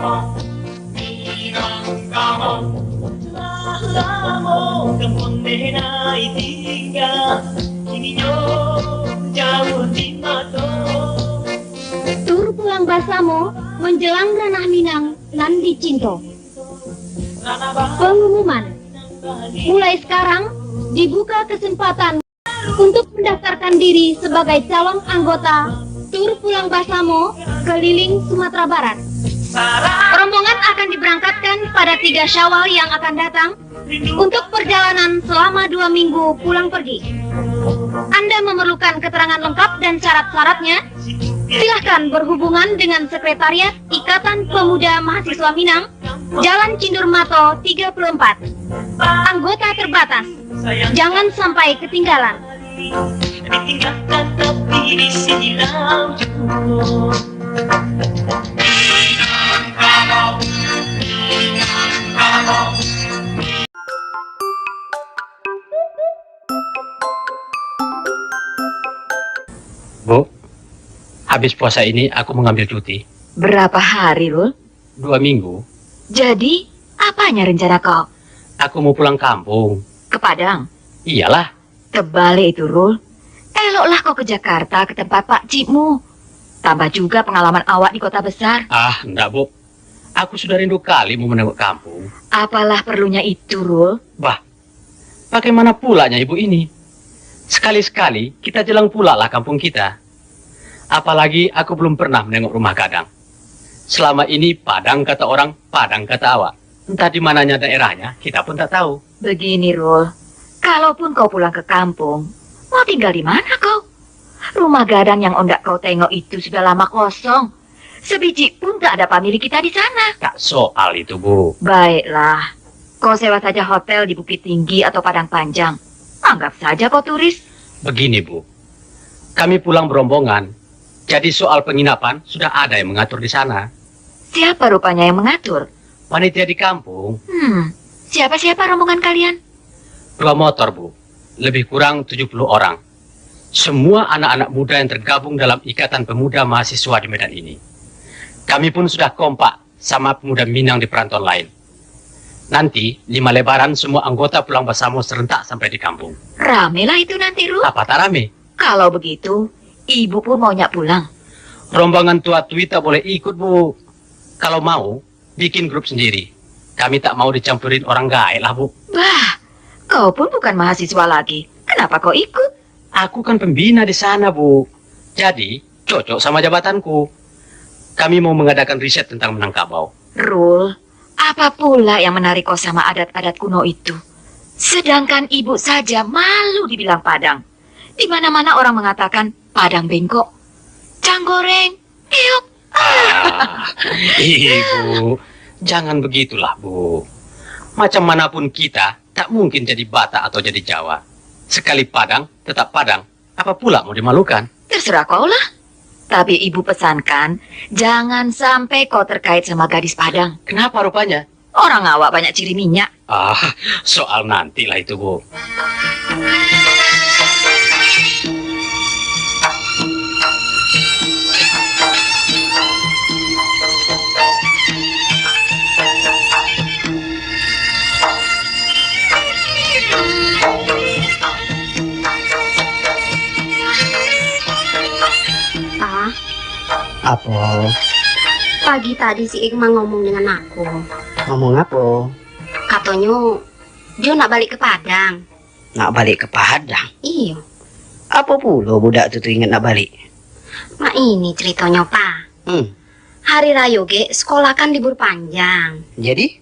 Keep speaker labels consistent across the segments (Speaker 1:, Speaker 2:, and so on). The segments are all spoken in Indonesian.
Speaker 1: Tur pulang Basamo menjelang ranah Minang Nandi Cinto. Pengumuman. Mulai sekarang dibuka kesempatan untuk mendaftarkan diri sebagai calon anggota Tur Pulang Basamo keliling Sumatera Barat. Rombongan akan diberangkatkan pada 3 Syawal yang akan datang untuk perjalanan selama 2 minggu pulang pergi. Anda memerlukan keterangan lengkap dan syarat-syaratnya? Silahkan berhubungan dengan Sekretariat Ikatan Pemuda Mahasiswa Minang, Jalan Cindur Mato 34. Anggota terbatas, jangan sampai ketinggalan.
Speaker 2: Bu, habis puasa ini aku mengambil cuti.
Speaker 3: Berapa hari, Rul?
Speaker 2: 2 minggu.
Speaker 3: Jadi, apanya rencana kau?
Speaker 2: Aku mau pulang kampung.
Speaker 3: Ke Padang?
Speaker 2: Iyalah.
Speaker 3: Kebalik itu, Rul. Eloklah kau ke Jakarta, ke tempat Pak Cikmu. Tambah juga pengalaman awak di kota besar.
Speaker 2: Ah, enggak, Bu. Aku sudah rindu kali mau menengok kampung.
Speaker 3: Apalah perlunya itu, Rul?
Speaker 2: Bah, bagaimana pulanya ibu ini? Sekali-sekali kita jelang pula lah kampung kita. Apalagi aku belum pernah menengok rumah gadang. Selama ini Padang kata orang, Padang kata awak. Entah di mananya daerahnya, kita pun tak tahu.
Speaker 3: Begini, Rul. Kalaupun kau pulang ke kampung, mau tinggal di mana kau? Rumah gadang yang ondak kau tengok itu sudah lama kosong. Sebiji pun tak ada pemilik kita di sana.
Speaker 2: Tak soal itu, Bu.
Speaker 3: Baiklah, kau sewa saja hotel di Bukit Tinggi atau Padang Panjang. Anggap saja kau turis.
Speaker 2: Begini, Bu. Kami pulang berombongan. Jadi soal penginapan sudah ada yang mengatur di sana.
Speaker 3: Siapa rupanya yang mengatur?
Speaker 2: Panitia di kampung.
Speaker 3: Siapa-siapa rombongan kalian?
Speaker 2: 2 motor, Bu. Lebih kurang 70 orang. Semua anak-anak muda yang tergabung dalam Ikatan Pemuda Mahasiswa di Medan ini. Kami pun sudah kompak sama pemuda Minang di perantauan lain. Nanti, 5 Lebaran semua anggota Pulang Basamo serentak sampai di kampung.
Speaker 3: Rame lah itu nanti, Ru.
Speaker 2: Apa tak rame?
Speaker 3: Kalau begitu, ibu pun maunya pulang.
Speaker 2: Rombongan tua-tui tak boleh ikut, Bu. Kalau mau, bikin grup sendiri. Kami tak mau dicampurin orang gaek lah, Bu.
Speaker 3: Wah, kau pun bukan mahasiswa lagi. Kenapa kau ikut?
Speaker 2: Aku kan pembina di sana, Bu. Jadi, cocok sama jabatanku. Kami mau mengadakan riset tentang Minangkabau.
Speaker 3: Rul, apa pula yang menarik kau sama adat-adat kuno itu? Sedangkan ibu saja malu dibilang Padang. Di mana-mana orang mengatakan Padang bengkok, canggoreng, iuk.
Speaker 2: Ibu, jangan begitulah, Bu. Macam manapun kita, tak mungkin jadi Batak atau jadi Jawa. Sekali Padang, tetap Padang. Apa pula mau dimalukan?
Speaker 3: Terserah kau lah. Tapi ibu pesankan, jangan sampai kau terkait sama gadis Padang.
Speaker 2: Kenapa rupanya?
Speaker 3: Orang awak banyak ciri minyak.
Speaker 2: Soal nantilah itu, Bu.
Speaker 1: Apa? Pagi tadi si Igma ngomong dengan aku.
Speaker 4: Ngomong apa?
Speaker 1: Katanya dia nak balik ke Padang.
Speaker 4: Nak balik ke Padang?
Speaker 1: Iya.
Speaker 4: Apa pula budak tu ingat nak balik?
Speaker 1: Mak ini ceritanya, Pak. Hari raya ge sekolah kan libur panjang.
Speaker 4: Jadi?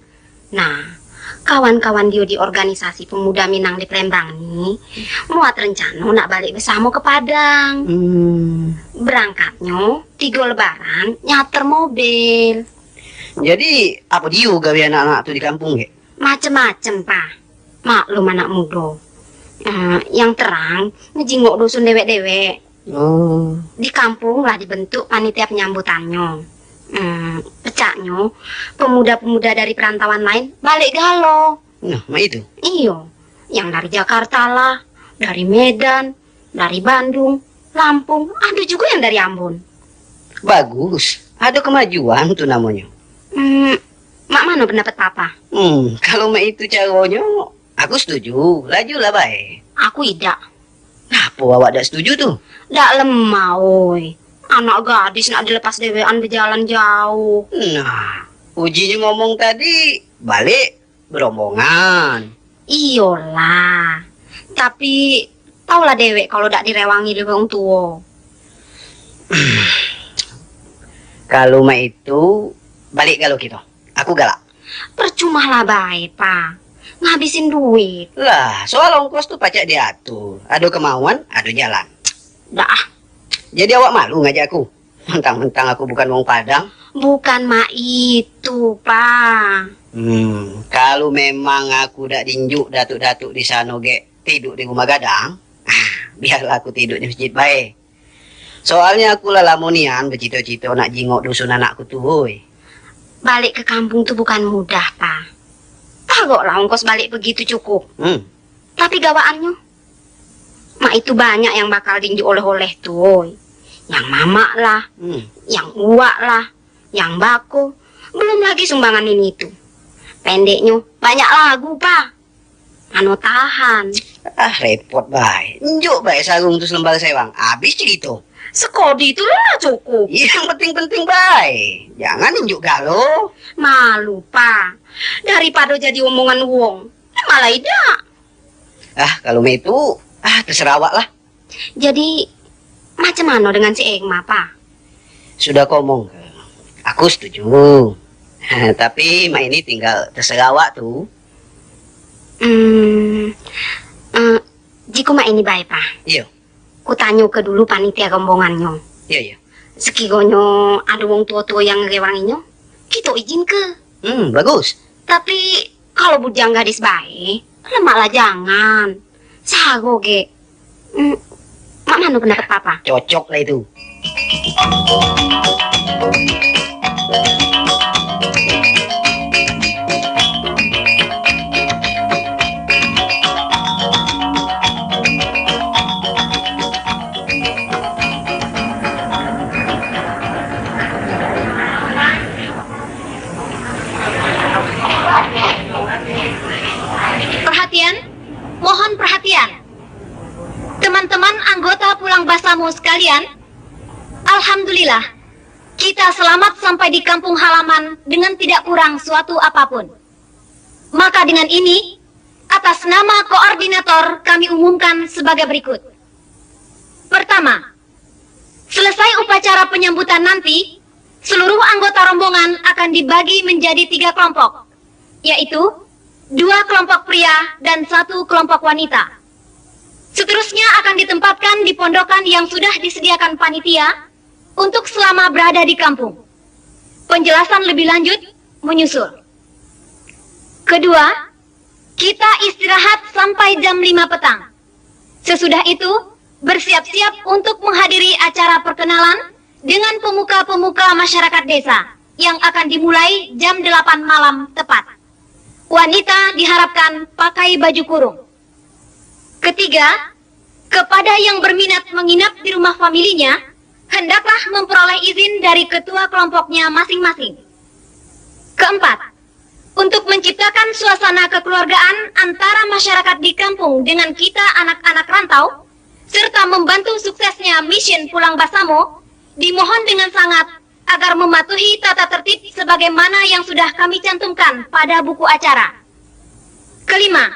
Speaker 1: Nah, kawan-kawan dia di organisasi pemuda Minang di Palembang nih muat rencana nak balik bersama ke Padang. Berangkatnya 3 Lebaran nyater mobil.
Speaker 4: Jadi apa dia gawe anak-anak tu di kampung ke?
Speaker 1: Macem-macem, Pak. Maklum anak muda. Yang terang ngejingok dusun dewek-dewek. Di kampung lah dibentuk panitia penyambutannya. Pecahnya pemuda-pemuda dari perantauan lain balik galau.
Speaker 4: Nah, mak itu?
Speaker 1: Iyo, yang dari Jakarta lah, dari Medan, dari Bandung, Lampung, ada juga yang dari Ambon.
Speaker 4: Bagus, ada kemajuan tu namanya.
Speaker 1: Mak mana pendapat papa?
Speaker 4: Kalau mak itu caranya, aku setuju. Lajulah baik.
Speaker 1: Aku tidak.
Speaker 4: Apa awak tak setuju tuh?
Speaker 1: Dak lemah, oi. Anak gadis nak dilepas dewean berjalan jauh.
Speaker 4: Nah, ujinya ngomong tadi, balik berombongan.
Speaker 1: Iyalah. Tapi taulah dewek kalau dak direwangi oleh wong tua.
Speaker 4: Kalau mak itu, balik kalau gitu. Aku galak.
Speaker 1: Percuma lah baik, Pak. Ngabisin duit.
Speaker 4: Lah, soal ongkos tuh pacak diatur. Ada kemauan, ada jalan.
Speaker 1: Dah.
Speaker 4: Jadi awak malu ngajak aku? Mentang-mentang aku bukan wong Padang.
Speaker 1: Bukan mak itu, Pak.
Speaker 4: Kalau memang aku dak dinjuk datuk-datuk di sana tidur di rumah gadang, biarlah aku tidur di masjid baik. Soalnya aku lah lamonian bercita-cita nak jingok dusun anakku tuh, hoi.
Speaker 1: Balik ke kampung tuh bukan mudah, Pak. Tagoklah ongkos balik begitu cukup. Tapi gawaannya, mak itu banyak yang bakal dinjuk oleh-oleh tuh, hoi. Yang mamak lah, yang uak lah, yang bako, belum lagi sumbangan ini itu. Pendeknya banyak lagu, Pak. Anu tahan.
Speaker 4: Repot baik. Njuk baik sarung tuh lembar sewang. Habis cerita.
Speaker 1: Sekodi itu lah cukup.
Speaker 4: Yang penting-penting baik. Jangan njuk galau.
Speaker 1: Malu, Pak. Daripada jadi omongan wong, malah tidak.
Speaker 4: Kalau itu, terserah awak lah.
Speaker 1: Jadi, macam mana dengan si Egma, Pak?
Speaker 4: Sudah ngomong. Aku setuju. Tapi mak ini tinggal terserah awak tuh.
Speaker 1: Jika mak ini baik, Pak.
Speaker 4: Iya.
Speaker 1: Ku tanya ke dulu panitia rombongannya.
Speaker 4: Iya.
Speaker 1: Sekigonyo ada wong tua-tua yang ngerewanginya, kita izin ke.
Speaker 4: Bagus.
Speaker 1: Tapi kalau bujang gadis baik, lemaklah jangan. Sago ge. Mak mana pendapat papa?
Speaker 4: Cocok lah itu.
Speaker 1: Mohon perhatian. Teman-teman anggota Pulang Basamo sekalian, alhamdulillah, kita selamat sampai di kampung halaman dengan tidak kurang suatu apapun. Maka dengan ini, atas nama koordinator kami umumkan sebagai berikut. Pertama, selesai upacara penyambutan nanti, seluruh anggota rombongan akan dibagi menjadi 3 kelompok, yaitu 2 kelompok pria dan 1 kelompok wanita. Seterusnya akan ditempatkan di pondokan yang sudah disediakan panitia untuk selama berada di kampung. Penjelasan lebih lanjut menyusul. Kedua, kita istirahat sampai jam 5 petang. Sesudah itu, bersiap-siap untuk menghadiri acara perkenalan dengan pemuka-pemuka masyarakat desa yang akan dimulai jam 8 malam tepat. Wanita diharapkan pakai baju kurung. Ketiga, kepada yang berminat menginap di rumah familinya, hendaklah memperoleh izin dari ketua kelompoknya masing-masing. Keempat, untuk menciptakan suasana kekeluargaan antara masyarakat di kampung dengan kita anak-anak rantau, serta membantu suksesnya mission Pulang Basamo, dimohon dengan sangat agar mematuhi tata tertib sebagaimana yang sudah kami cantumkan pada buku acara. Kelima,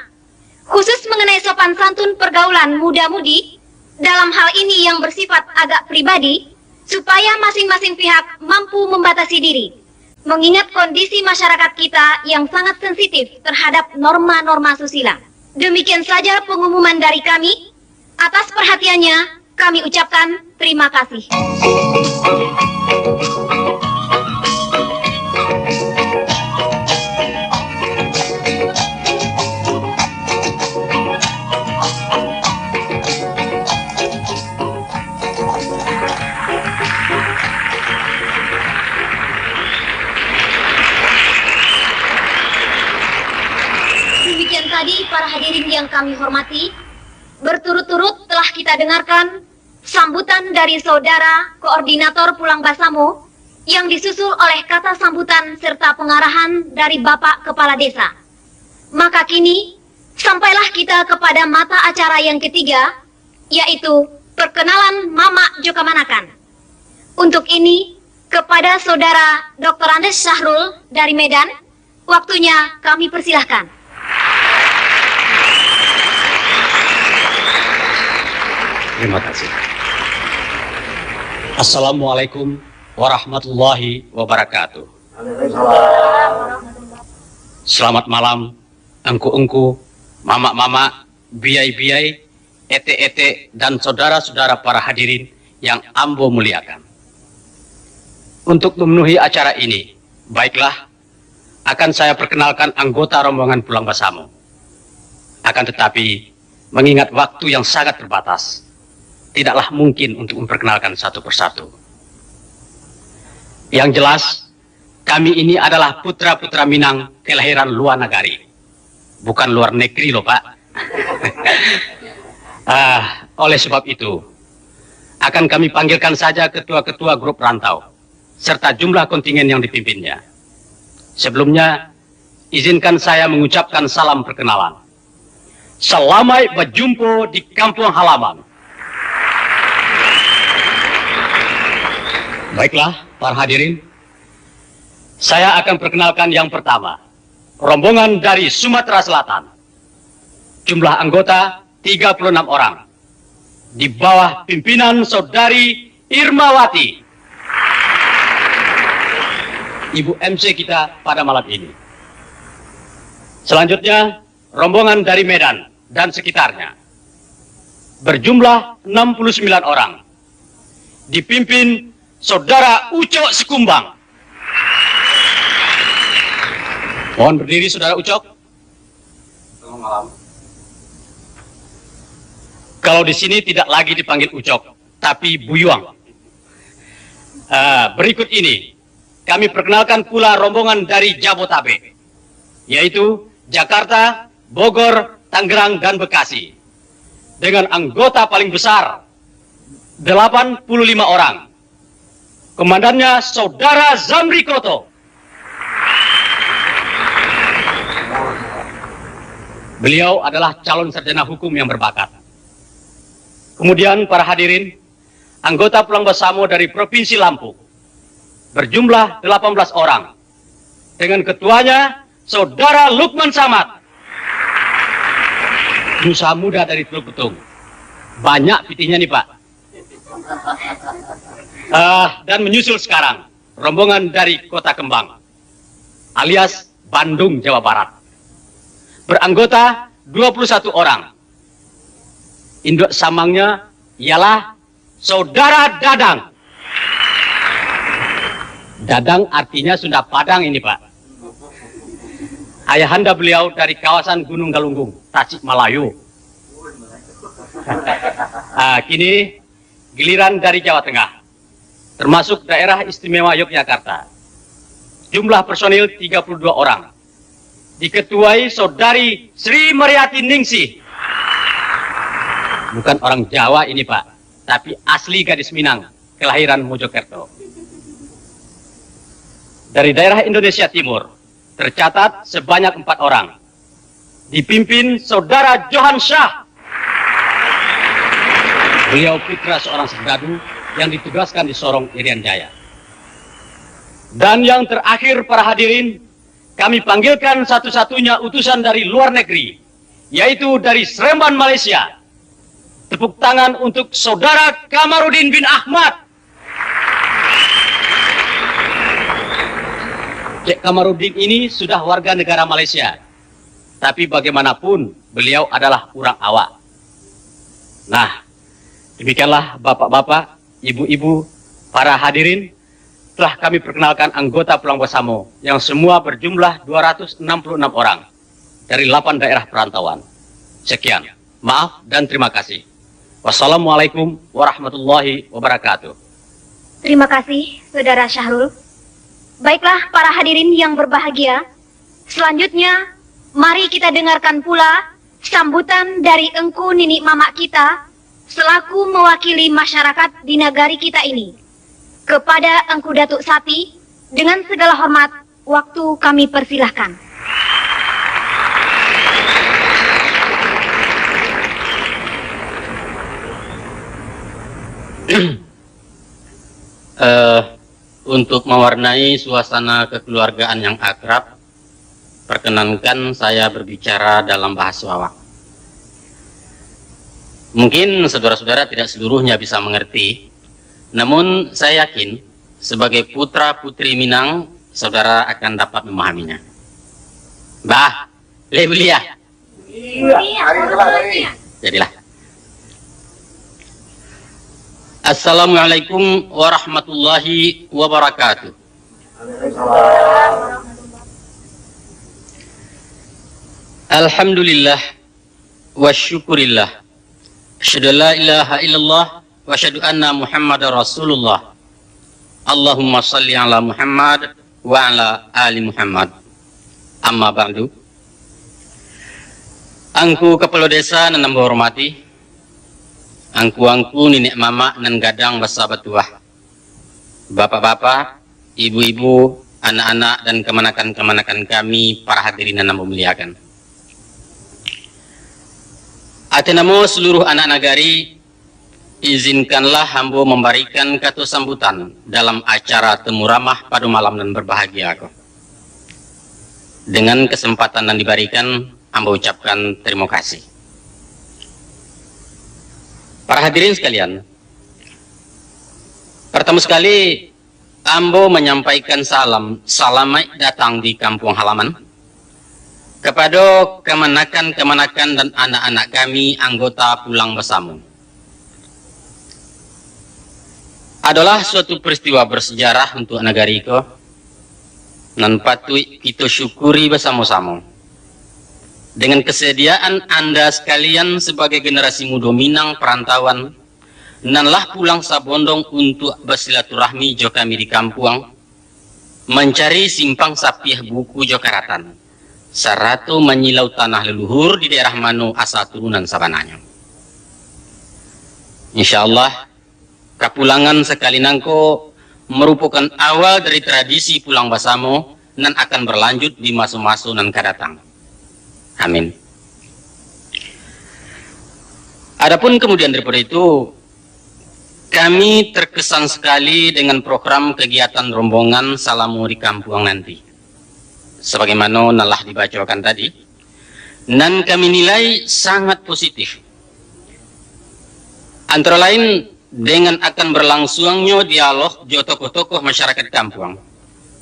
Speaker 1: khusus mengenai sopan santun pergaulan muda-mudi, dalam hal ini yang bersifat agak pribadi, supaya masing-masing pihak mampu membatasi diri, mengingat kondisi masyarakat kita yang sangat sensitif terhadap norma-norma susila. Demikian saja pengumuman dari kami. Atas perhatiannya, kami ucapkan terima kasih. Demikian tadi para hadirin yang kami hormati, berturut-turut telah kita dengarkan sambutan dari saudara koordinator Pulang Basamo yang disusul oleh kata sambutan serta pengarahan dari Bapak Kepala Desa. Maka kini, sampailah kita kepada mata acara yang ketiga, yaitu perkenalan Mama Joka Manakan. Untuk ini, kepada Saudara Dr. Andes Syahrul dari Medan, waktunya kami persilahkan.
Speaker 2: Terima kasih. Assalamualaikum warahmatullahi wabarakatuh. Selamat malam, engku-engku, mama-mama, biai-biai, ete-ete, dan saudara-saudara para hadirin yang Ambo muliakan. Untuk memenuhi acara ini, baiklah, akan saya perkenalkan anggota rombongan Pulang Basamo. Akan tetapi, mengingat waktu yang sangat terbatas, tidaklah mungkin untuk memperkenalkan satu persatu. Yang jelas, kami ini adalah putra-putra Minang kelahiran luar negari. Bukan luar negeri loh, Pak. Oleh sebab itu, akan kami panggilkan saja ketua-ketua grup rantau, serta jumlah kontingen yang dipimpinnya. Sebelumnya, izinkan saya mengucapkan salam perkenalan. Selamat berjumpa di kampung halaman. Baiklah, para hadirin, saya akan perkenalkan yang pertama, rombongan dari Sumatera Selatan. Jumlah anggota 36 orang, di bawah pimpinan Saudari Irmawati, Ibu MC kita pada malam ini. Selanjutnya, rombongan dari Medan dan sekitarnya, berjumlah 69 orang, dipimpin Saudara Ucok Sekumbang. Mohon berdiri, Saudara Ucok. Selamat malam. Kalau di sini tidak lagi dipanggil Ucok, tapi Buyuang. Berikut ini, kami perkenalkan pula rombongan dari Jabotabek, yaitu Jakarta, Bogor, Tangerang, dan Bekasi. Dengan anggota paling besar, 85 orang. Komandannya Saudara Zamri Kroto. Beliau adalah calon sarjana hukum yang berbakat. Kemudian para hadirin, anggota Pulang Basamo dari Provinsi Lampung, berjumlah 18 orang. Dengan ketuanya, Saudara Lukman Samad. Nusa muda dari Teluk Betung. Banyak pitihnya nih, Pak. Dan menyusul sekarang, rombongan dari Kota Kembang, alias Bandung, Jawa Barat. Beranggota 21 orang. Induk samangnya ialah Saudara Dadang. Dadang artinya Sunda Padang ini, Pak. Ayahanda beliau dari kawasan Gunung Galunggung, Tasikmalaya. Kini giliran dari Jawa Tengah, termasuk daerah istimewa Yogyakarta. Jumlah personil 32 orang. Diketuai Saudari Sri Mariati Ningsih. Bukan orang Jawa ini, Pak, tapi asli gadis Minang, kelahiran Mojokerto. Dari daerah Indonesia Timur, tercatat sebanyak 4 orang. Dipimpin Saudara Johan Syah. Beliau putra seorang serdadu yang ditugaskan di Sorong, Irian Jaya. Dan yang terakhir, para hadirin, kami panggilkan satu-satunya utusan dari luar negeri, yaitu dari Seremban, Malaysia. Tepuk tangan untuk Saudara Kamarudin bin Ahmad. Cek Kamarudin ini sudah warga negara Malaysia, tapi bagaimanapun beliau adalah orang awak. Nah, demikianlah bapak-bapak, ibu-ibu, para hadirin, telah kami perkenalkan anggota Pulang Basamo yang semua berjumlah 266 orang dari 8 daerah perantauan. Sekian, maaf dan terima kasih. Wassalamualaikum warahmatullahi wabarakatuh.
Speaker 1: Terima kasih, Saudara Syahrul. Baiklah para hadirin yang berbahagia, selanjutnya mari kita dengarkan pula sambutan dari Engku Nini Mama kita selaku mewakili masyarakat di negari kita ini. Kepada Engku Datuk Sati, dengan segala hormat, waktu kami persilahkan.
Speaker 5: Untuk mewarnai suasana kekeluargaan yang akrab, perkenankan saya berbicara dalam bahasa Wawak. Mungkin saudara-saudara tidak seluruhnya bisa mengerti, namun saya yakin sebagai putra-putri Minang, saudara akan dapat memahaminya. Bah, lebih ya. Jadilah. Assalamualaikum warahmatullahi wabarakatuh. Alhamdulillah wa syukurillah. Asyhadu la ilaha illallah wa asyhadu anna Muhammadar Rasulullah. Allahumma salli ala Muhammad wa ala ali Muhammad. Amma ba'du. Angku kepala desa nan nambah hormati. Angku-angku nenek mama nan gadang basa batuah. Bapak-bapak, ibu-ibu, anak-anak dan kemanakan-kemanakan kami para hadirin nan memuliakan. Atenamo seluruh anak nagari, izinkanlah hamba memberikan kata sambutan dalam acara temu ramah pada malam nan berbahagia aku. Dengan kesempatan yang diberikan, hamba ucapkan terima kasih. Para hadirin sekalian, pertama sekali, hamba menyampaikan selamat datang di kampung halaman kepada kemanakan-kemanakan dan anak-anak kami anggota Pulang Basamu. Adalah suatu peristiwa bersejarah untuk negara iko, nan patut kita syukuri bersama-sama. Dengan kesediaan Anda sekalian sebagai generasi muda Minang perantauan, nanlah pulang sabondong untuk bersilaturahmi jo kami di kampung, mencari simpang sapiah buku jo karatan, saratu menyilau tanah leluhur di daerah mano asal turunan sabananya. Insyaallah, kapulangan sekali nangko merupakan awal dari tradisi Pulang Basamo nan akan berlanjut di masa-masa nan kadatang. Amin. Adapun kemudian daripada itu, kami terkesan sekali dengan program kegiatan rombongan Salamu di kampung nanti. Sebagaimana nalah dibacakan tadi, dan kami nilai sangat positif. Antara lain dengan akan berlangsungnya dialog jo tokoh-tokoh masyarakat kampung,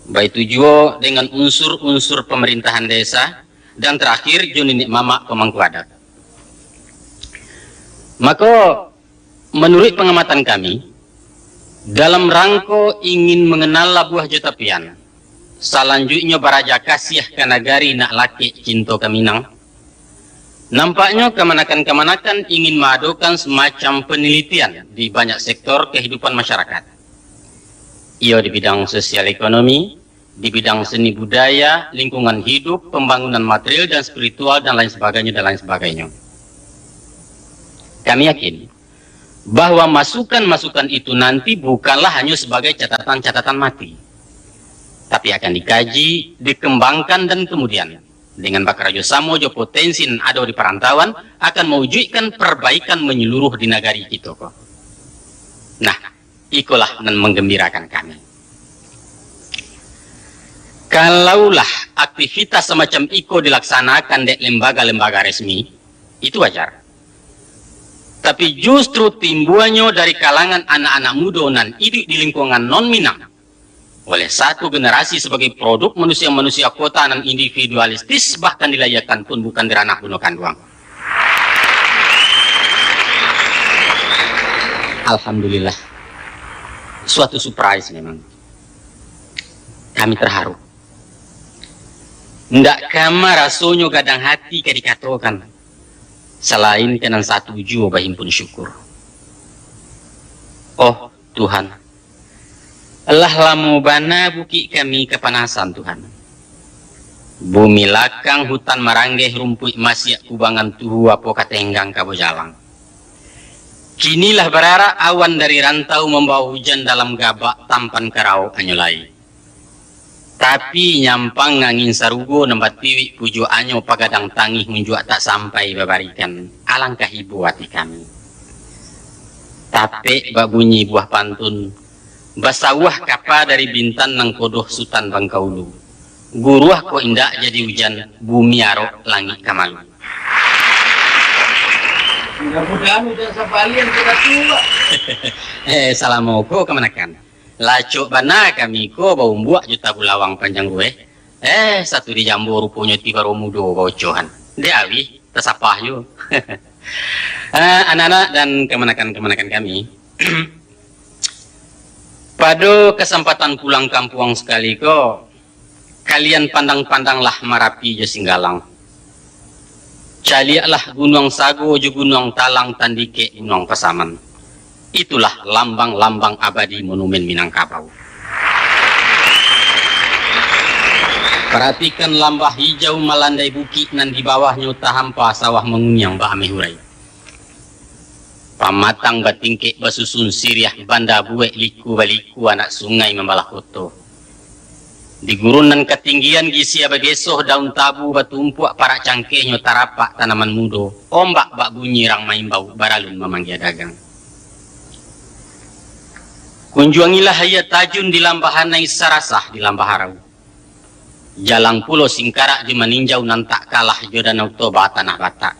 Speaker 5: baik tujuan dengan unsur-unsur pemerintahan desa, dan terakhir jo nenek mama pemangku adat. Maka menurut pengamatan kami, dalam rangka ingin mengenal labuah jotapian, selanjutnya baraja kasih kanagari nak laki cinta Kaminang, nampaknya kemanakan-kemanakan ingin mengadakan semacam penelitian di banyak sektor kehidupan masyarakat. Ia di bidang sosial ekonomi, di bidang seni budaya, lingkungan hidup, pembangunan material dan spiritual, dan lain sebagainya, Kami yakin bahwa masukan-masukan itu nanti bukanlah hanya sebagai catatan-catatan mati, tapi akan dikaji, dikembangkan, dan kemudian dengan bakarajo samo jo potensi yang ada di perantauan akan mewujudkan perbaikan menyeluruh di negara kita kok. Nah, ikulah yang menggembirakan kami. Kalaulah aktivitas semacam iko dilaksanakan di lembaga-lembaga resmi, itu wajar. Tapi justru timbuannya dari kalangan anak-anak muda nan hidup di lingkungan non-Minang oleh satu generasi sebagai produk manusia-manusia kota nan individualistis, bahkan dilayakkan pun bukan di ranah bunuh kanduang. Alhamdulillah, suatu surprise memang. Kami terharu. Ndak kama rasonyo gadang hati ke dikatakan, selain kenan satu jua bahimpun syukur. Oh Tuhan, Allah lamu bana buki kami kepanasan Tuhan. Bumi lakang hutan maranggeh rumput masyak kubangan tuhu apo katenggang kabo jalang. Kinilah berara awan dari rantau membawa hujan dalam gabak tampan karau anyolai. Tapi nyampang angin sarugo nembat tiwi puju anyo pagadang tangih menjuak tak sampai babarikan. Alangkah ibu hati kami. Tapi babunyi buah pantun. Basawah kapa dari bintan nang kodoh Sultan Bangkaulu. Guruah ko indak jadi hujan, bumi arok langit kamalu.
Speaker 6: Mudah-mudahan udah sabalian kita tua.
Speaker 5: Salamoko kemanakan? Lacok bana kami ko bau buak juta bulawang panjang gue. Satu di jambu rupanya tiba romudo bocohan. Dia awi tersapah yo. Anak-anak dan kemanakan kami. Pada kesempatan pulang kampung sekali ko, kalian pandang-pandanglah Marapi je Singgalang. Caliaklah Gunung Sago je Gunung Talang Tandike Gunung Pasaman. Itulah lambang-lambang abadi monumen Minangkabau. Perhatikan lambah hijau melandai bukit nan di bawahnya tahampa sawah mengunyang ba amehurai. Pamatang batingke basusun siriah banda buek liku baliku anak sungai membalah koto. Di gurunan ketinggian gisi abagesoh daun tabu batumpuak para cangkehnya tarapak tanaman mudo. Ombak bak bunyi rang maimbau baralun memanggil dagang. Kunjuangilah hayat tajun di lambahanai sarasah di lambaharau. Jalang pulau singkarak di meninjau nan tak kalah jodanau toba tanah batak.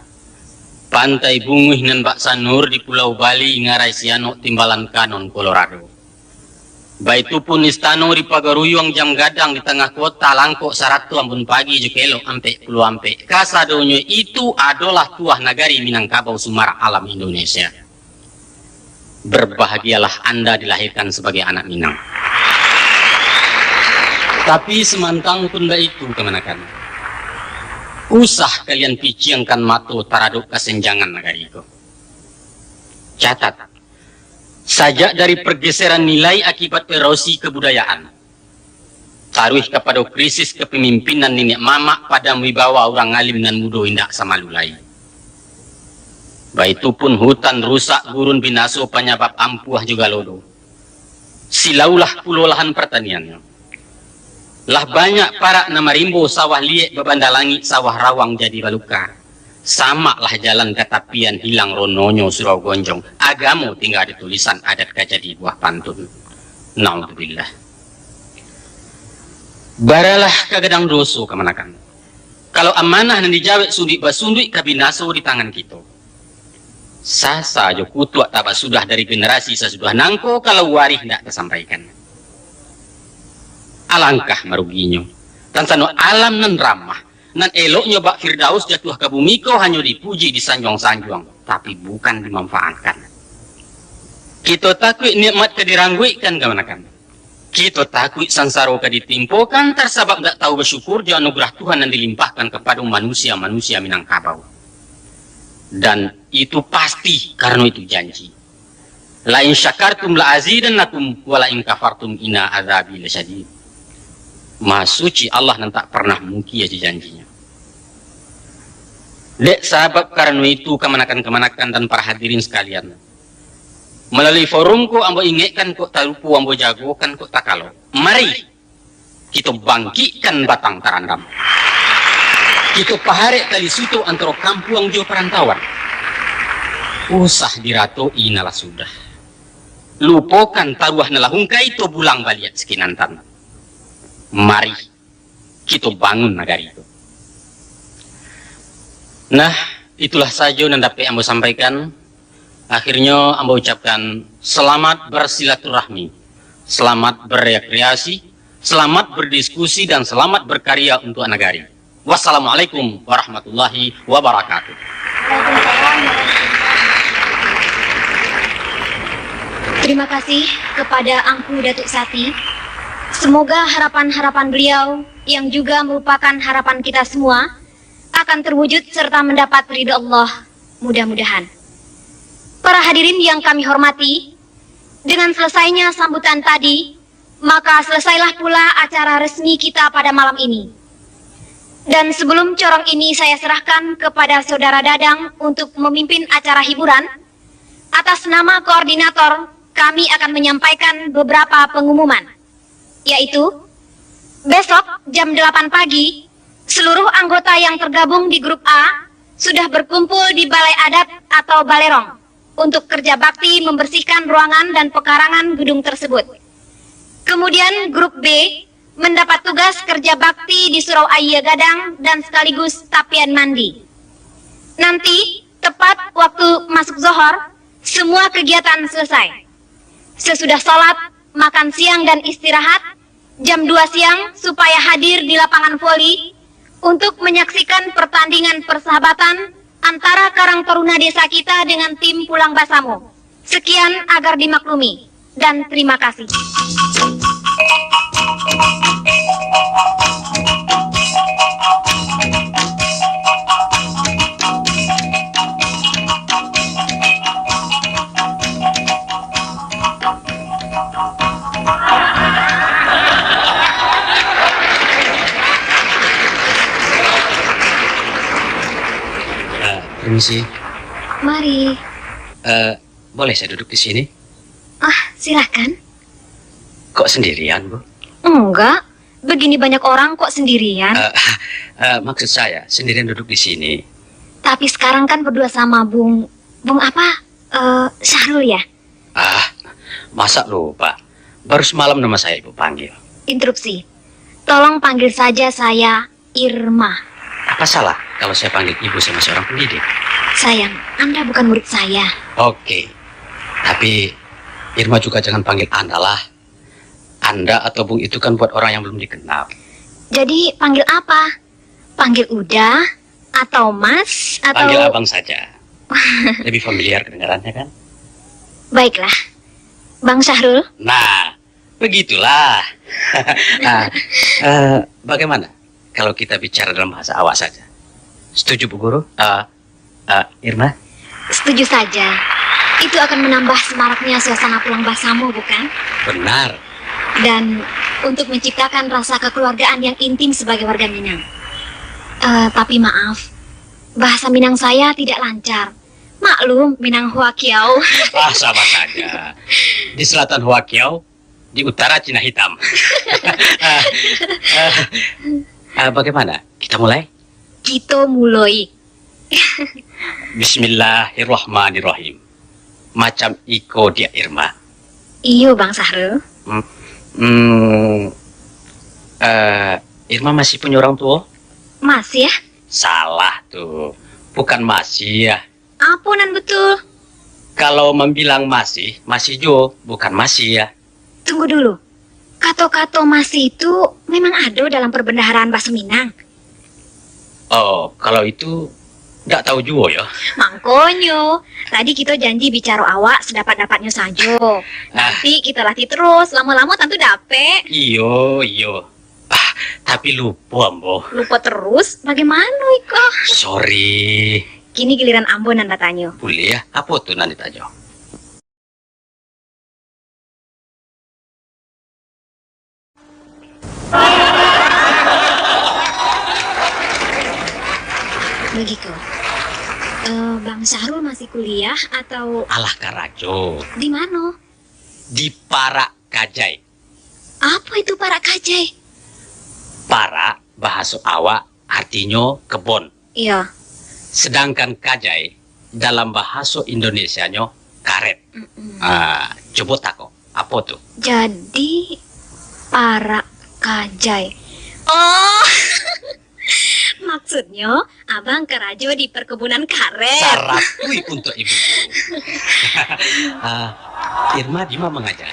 Speaker 5: Pantai bunguh nan bak sanur di Pulau Bali ngarai siano timbalan kanon Colorado. Baitupun istano di pagaruyung jam gadang di tengah kota langkok saratu ambun pagi jekelo ampe puluh ampe. Kasadonyo itu adalah tuah nagari Minangkabau Sumara alam Indonesia. Berbahagialah Anda dilahirkan sebagai anak Minang. Tapi semantang pun itu kemanakan. Usah kalian piciangkan mato taraduk kesenjangan negari itu. Catat, sajak dari pergeseran nilai akibat erosi kebudayaan, taruh kepada krisis kepemimpinan nenek mama pada wibawa orang alim dan mudo indak sama lulai. Baitupun hutan rusak gurun binaso penyebab ampuah juga lodo. Silaulah pulau lahan pertaniannya. Lah banyak para nama rimbo sawah liek bebanda langit sawah rawang jadi baluka. Sama lah jalan katapian hilang rononyo surau gonjong. Agamo tinggal di tulisan adat kajadi buah pantun. Naudzubillah. Baralah kagadang doso kemanakan. Kalau amanah yang dijawab sunduk basunduk kabinaso di tangan kita. Sasa jo kutuak tabak sudah dari generasi sesudah nangko kalau warih tidak tersampaikan. Alangkah meruginya. Dan sano alam nan ramah, nan eloknya bak Firdaus jatuh ke bumi kau hanya dipuji disanjung-sanjung, tapi bukan dimanfaatkan. Kita takut nikmat ke dirangguikan kemanakan. Kita takut sansaro ke ditimpokan, tersabab tak tahu bersyukur di anugerah Tuhan yang dilimpahkan kepada manusia-manusia Minangkabau. Dan itu pasti karena itu janji. La in syakartum la azidannakum wa la in kafartum inna azabi lasyadid. Maha suci Allah yang tak pernah mungkin aja janjinya. Dek sahabat karena itu kemanakan-kemanakan dan para hadirin sekalian. Melalui forumku ambo ingatkan kok talupu ambo jagokan kok takalo. Mari kita bangkitkan batang tarandam. Kita paharek tali suto antara kampung jo perantauan. Usah diratoi nalah sudah. Lupakan taruah nalah hungkai to bulang baliat sekinantan. Mari kita bangun negara itu. Nah, itulah saja yang dapat ambo sampaikan. Akhirnya ambo ucapkan selamat bersilaturahmi, selamat berrekreasi, selamat berdiskusi dan selamat berkarya untuk negara. Wassalamualaikum warahmatullahi wabarakatuh.
Speaker 1: Terima kasih kepada Angku Datuk Sati. Semoga harapan-harapan beliau yang juga merupakan harapan kita semua akan terwujud serta mendapat ridho Allah mudah-mudahan. Para hadirin yang kami hormati, dengan selesainya sambutan tadi, maka selesailah pula acara resmi kita pada malam ini. Dan sebelum corong ini saya serahkan kepada Saudara Dadang untuk memimpin acara hiburan, atas nama koordinator, kami akan menyampaikan beberapa pengumuman, yaitu besok jam 8 pagi, seluruh anggota yang tergabung di grup A sudah berkumpul di Balai Adat atau Balerong untuk kerja bakti membersihkan ruangan dan pekarangan gedung tersebut. Kemudian grup B mendapat tugas kerja bakti di Surau Ayah Gadang dan sekaligus tapian mandi. Nanti, tepat waktu masuk zohor, semua kegiatan selesai. Sesudah sholat, makan siang dan istirahat, jam 2 siang supaya hadir di lapangan voli untuk menyaksikan pertandingan persahabatan antara Karang Taruna desa kita dengan tim Pulang Basamo. Sekian agar dimaklumi, dan terima kasih.
Speaker 2: Permisi.
Speaker 1: Mari.
Speaker 2: Boleh saya duduk di sini?
Speaker 1: Silakan.
Speaker 2: Kok sendirian, Bu?
Speaker 1: Enggak, begini banyak orang kok sendirian.
Speaker 2: Maksud saya, sendirian duduk di sini.
Speaker 1: Tapi sekarang kan berdua sama Bung apa? Syahrul ya?
Speaker 2: Masa lupa? Baru semalam nama saya Ibu panggil.
Speaker 1: Interupsi. Tolong panggil saja saya Irma.
Speaker 2: Apa salah kalau saya panggil Ibu sama seorang pendidik?
Speaker 1: Sayang, Anda bukan murid saya.
Speaker 2: Oke. Tapi Irma juga jangan panggil Anda lah. Anda atau Bung itu kan buat orang yang belum dikenal.
Speaker 1: Jadi panggil apa? Panggil Uda atau Mas atau...
Speaker 2: Panggil Abang saja. Lebih familiar kedengarannya kan?
Speaker 1: Baiklah. Bang Syahrul?
Speaker 2: Nah, begitulah. Bagaimana kalau kita bicara dalam bahasa awak saja? Setuju Bu Guru? Irma?
Speaker 1: Setuju saja. Itu akan menambah semaraknya suasana Pulang Basamo, bukan?
Speaker 2: Benar.
Speaker 1: Dan untuk menciptakan rasa kekeluargaan yang intim sebagai warga Minang. Tapi maaf, bahasa Minang saya tidak lancar. Maklum, Minang Huakiau.
Speaker 2: Sama saja. Di selatan Huakiau, di utara Cina Hitam. Bagaimana? Kita mulai?
Speaker 1: Kita mulai.
Speaker 2: Bismillahirrahmanirrahim. Macam iko dia Irma.
Speaker 1: Iyo, Bang Syahrul.
Speaker 2: Irma masih punya orang tua?
Speaker 1: Masih ya?
Speaker 2: Salah tuh. Bukan masih ya.
Speaker 1: Apunan betul.
Speaker 2: Kalau membilang masih jo, bukan masih ya.
Speaker 1: Tunggu dulu. Kato-kato masih itu memang ada dalam perbendaharaan bahasa Minang.
Speaker 2: Oh, kalau itu nggak tahu juga ya.
Speaker 1: Mangkonyo, tadi kita janji bicara awak sedapat-dapatnya saja. Nanti kita latih terus, lama-lama tentu dapet.
Speaker 2: Iyo. Tapi lupa, Ambo.
Speaker 1: Lupa terus? Bagaimana, Iko?
Speaker 2: Sorry.
Speaker 1: Kini giliran Ambo nanda tanya.
Speaker 2: Boleh ya? Apa tuh nanti tanya?
Speaker 1: Begitu. Bang Syahrul masih kuliah atau...
Speaker 2: Alah Karajo.
Speaker 1: Di mana?
Speaker 2: Di Parak Kajai.
Speaker 1: Apa itu Parak Kajai?
Speaker 2: Parak, bahasa awak, artinya kebon.
Speaker 1: Iya.
Speaker 2: Sedangkan Kajai, dalam bahasa Indonesianya, karet. Coba tako, apa tuh?
Speaker 1: Jadi, Parak Kajai. Oh... Maksudnya, abang kerajo di perkebunan karet.
Speaker 2: Sarapui untuk ibu. Irma Dima mengajar.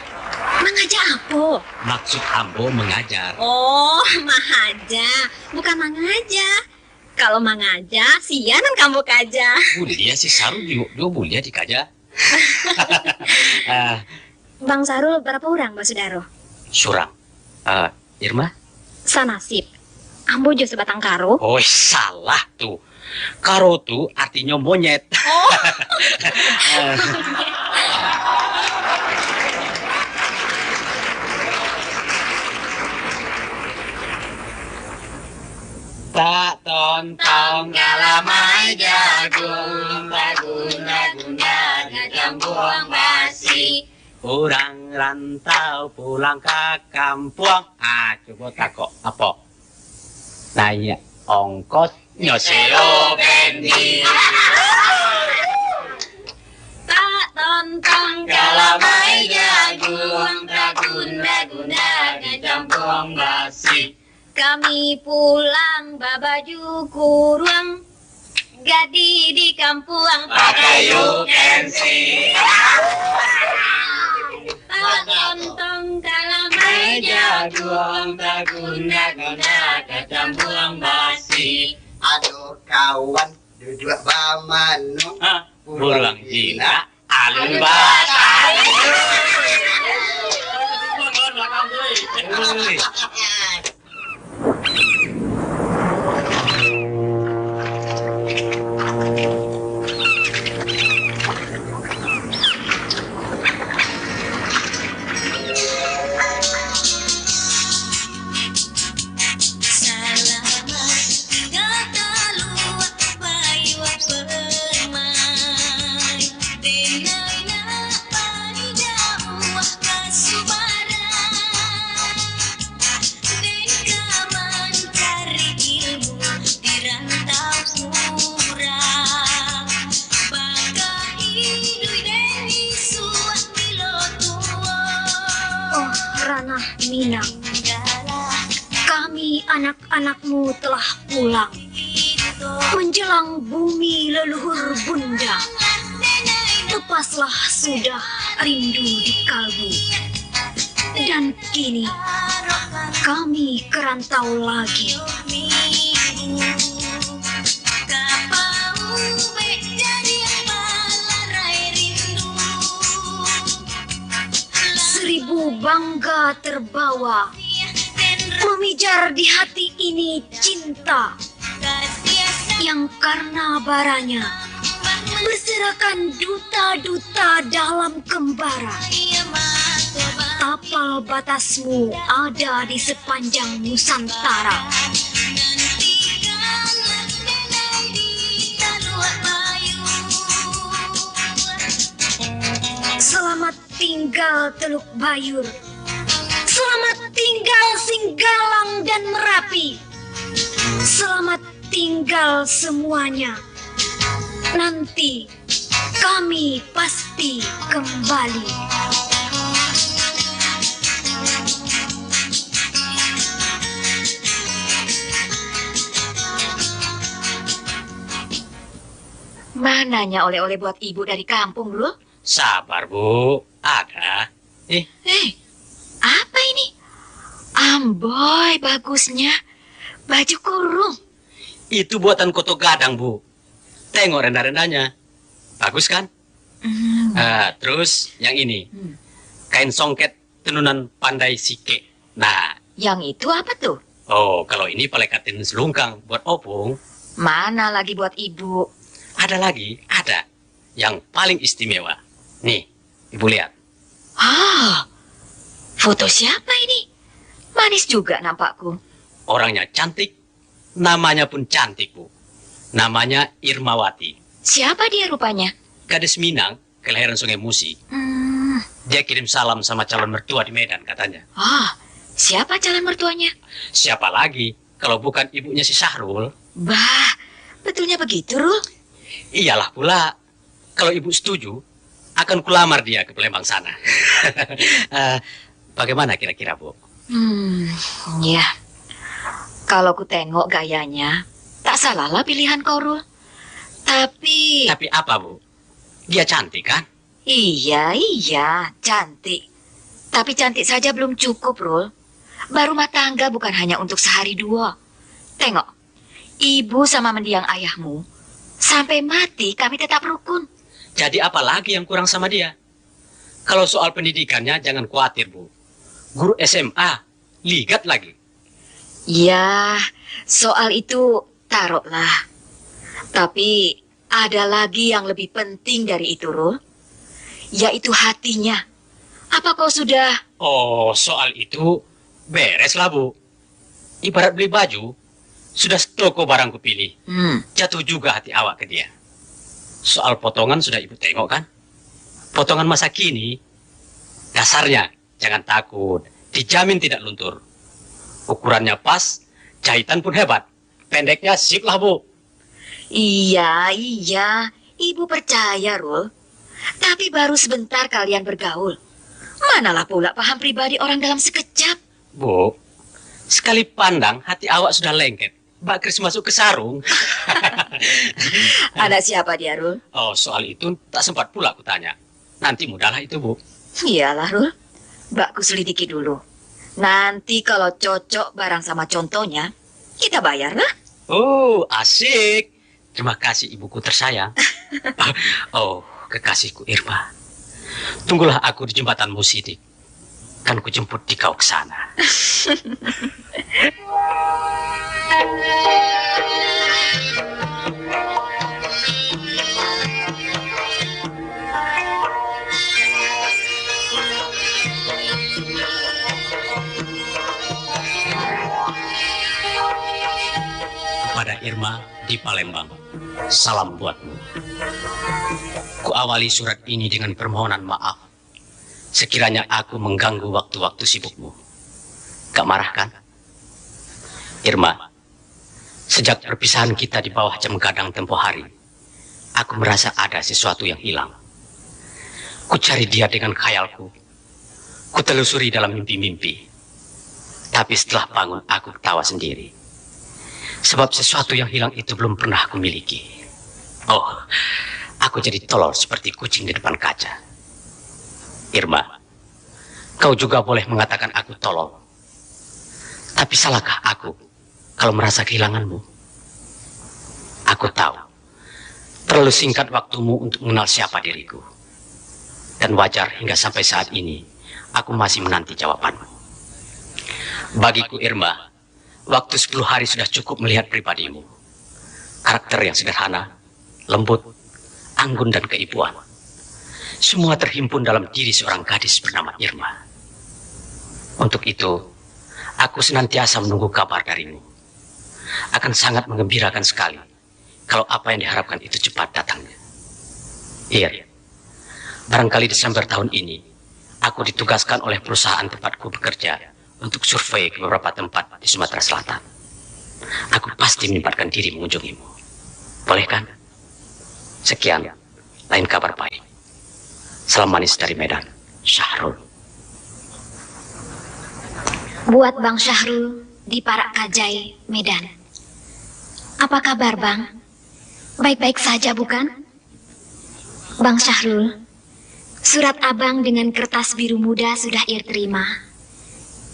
Speaker 1: Mengajar apa?
Speaker 2: Maksud Ambo mengajar.
Speaker 1: Oh, mahaja. Bukan mengajar. Kalau mengajar, sianan kamu kaja.
Speaker 2: Bulia si Saru dia bulia dikaja.
Speaker 1: Bang Sarul berapa orang, Mbak Sudaro?
Speaker 2: Surang. Irma?
Speaker 1: Sanasib. Ambo jo sebatang karo.
Speaker 2: Oh, salah tuh. Karo tuh artinya monyet.
Speaker 1: Oh.
Speaker 2: Tak tontong galamai jagung, guna jajang buang basi. Orang rantau pulang ke kampung. Coba takok apa? Nanya ongkos nyoseo bendi.
Speaker 1: Tak tontong
Speaker 2: Galamai jagung, guna jajang buang basi.
Speaker 1: kami pulang babaju kurang gadi di kampung
Speaker 2: Pakai UKNC.
Speaker 1: tak tontong galamai jagung
Speaker 2: guna jajang buang basi.
Speaker 4: Aduh kawan, duduk bamanu.
Speaker 2: Burung jinak alun batang.
Speaker 1: Oh, Ranah Minang, kami anak-anakmu telah pulang menjelang bumi leluhur bunda. Lepaslah sudah rindu di kalbu, dan kini kami kerantau lagi. Seribu bangga terbawa, memijar di hati ini cinta yang karena baranya berserakan duta-duta dalam kembara. Tapal batasmu ada di sepanjang Nusantara. Selamat tinggal Teluk Bayur. Selamat tinggal Singgalang dan Merapi. Selamat tinggal semuanya. Nanti kami pasti kembali.
Speaker 3: Mananya oleh-oleh buat ibu dari kampung, Bro?
Speaker 2: Sabar, Bu. Ada.
Speaker 3: Apa ini? Amboy, bagusnya. Baju kurung.
Speaker 2: Itu buatan Koto Gadang, Bu. Tengok rendah-rendahnya. Bagus kan? Terus yang ini. Kain songket tenunan pandai sike. Nah,
Speaker 3: Yang itu apa tuh?
Speaker 2: oh, kalau ini pelekatin selungkang buat opung.
Speaker 3: Mana lagi buat ibu?
Speaker 2: Ada lagi, ada. Yang paling istimewa. Nih, Ibu lihat.
Speaker 3: Ah, foto siapa ini? Manis juga nampakku.
Speaker 2: Orangnya cantik, namanya pun cantik, Bu. Namanya Irmawati.
Speaker 3: Siapa dia rupanya?
Speaker 2: Gadis Minang, kelahiran Sungai Musi. Dia kirim salam sama calon mertua di Medan katanya.
Speaker 3: Siapa calon mertuanya?
Speaker 2: Siapa lagi kalau bukan ibunya si Sahrul?
Speaker 3: Bah, betulnya begitu, Rul?
Speaker 2: Iyalah pula. Kalau ibu setuju, akan kulamar dia ke Palembang sana. Bagaimana kira-kira, Bu?
Speaker 3: Ya. Kalau ku tengok gayanya, tak salahlah pilihan kau, Rul. Tapi...
Speaker 2: Tapi apa, Bu? Dia cantik, kan?
Speaker 3: Iya, cantik. Tapi cantik saja belum cukup, Rul. Baru rumah tangga bukan hanya untuk sehari dua. Tengok, ibu sama mendiang ayahmu, sampai mati kami tetap rukun.
Speaker 2: Jadi apa lagi yang kurang sama dia? Kalau soal pendidikannya jangan khawatir, Bu. Guru SMA, ligat lagi.
Speaker 3: Ya, soal itu taruhlah. Tapi ada lagi yang lebih penting dari itu, Rul. Yaitu hatinya. Apa kau sudah...
Speaker 2: Oh, soal itu beres lah, Bu. Ibarat beli baju, Sudah setoko barang kupilih.
Speaker 3: Hmm.
Speaker 2: Jatuh juga hati awak ke dia. Soal potongan sudah ibu tengok kan? Potongan masa kini, dasarnya jangan takut, dijamin tidak luntur. Ukurannya pas, jahitan pun hebat. Pendeknya sip lah, Bu.
Speaker 3: Iya, Ibu percaya, Rul. Tapi baru sebentar kalian bergaul. Manalah pula paham pribadi orang dalam sekejap.
Speaker 2: Bu, sekali pandang hati awak sudah lengket. Mbak Kris masuk ke sarung.
Speaker 3: Anak siapa dia, Rul?
Speaker 2: Oh, soal itu tak sempat pula kutanya. Nanti mudahlah itu, Bu.
Speaker 3: Iyalah, Rul. Mbakku selidiki dulu. Nanti kalau cocok barang sama contohnya, kita bayar lah.
Speaker 2: Oh, asik. Terima kasih ibuku tersayang. Oh, kekasihku Irma. Tunggulah aku di jembatanmu, Sidik. Kan ku jemput di kau ke sana. Kepada Irma di Palembang, salam buatmu. Ku awali surat ini dengan permohonan maaf. Sekiranya aku mengganggu waktu-waktu sibukmu. Gak marah kan? Irma, sejak perpisahan kita di bawah jam gadang tempo hari, aku merasa ada sesuatu yang hilang. Ku cari dia dengan khayalku. Ku telusuri dalam mimpi-mimpi. Tapi setelah bangun, aku ketawa sendiri. Sebab sesuatu yang hilang itu belum pernah aku miliki. Oh, aku jadi tolol seperti kucing di depan kaca. Irma, kau juga boleh mengatakan aku tolol. Tapi salahkah aku kalau merasa kehilanganmu? Aku tahu, terlalu singkat waktumu untuk mengenal siapa diriku. Dan wajar hingga sampai saat ini, aku masih menanti jawabanmu. Bagiku Irma, waktu 10 hari sudah cukup melihat pribadimu. Karakter yang sederhana, lembut, anggun dan keibuan. Semua terhimpun dalam diri seorang gadis bernama Irma. Untuk itu, aku senantiasa menunggu kabar darimu. Akan sangat menggembirakan sekali kalau apa yang diharapkan itu cepat datangnya. Iya, barangkali Desember tahun ini, aku ditugaskan oleh perusahaan tempatku bekerja untuk survei ke beberapa tempat di Sumatera Selatan. Aku pasti menyempatkan diri mengunjungimu. Boleh kan? Sekian, lain kabar baik. Salam manis dari Medan, Syahrul.
Speaker 1: Buat Bang Syahrul di Parak Kajai, Medan. Apa kabar, Bang? Baik-baik saja, bukan? Bang Syahrul, surat Abang dengan kertas biru muda sudah Ir terima.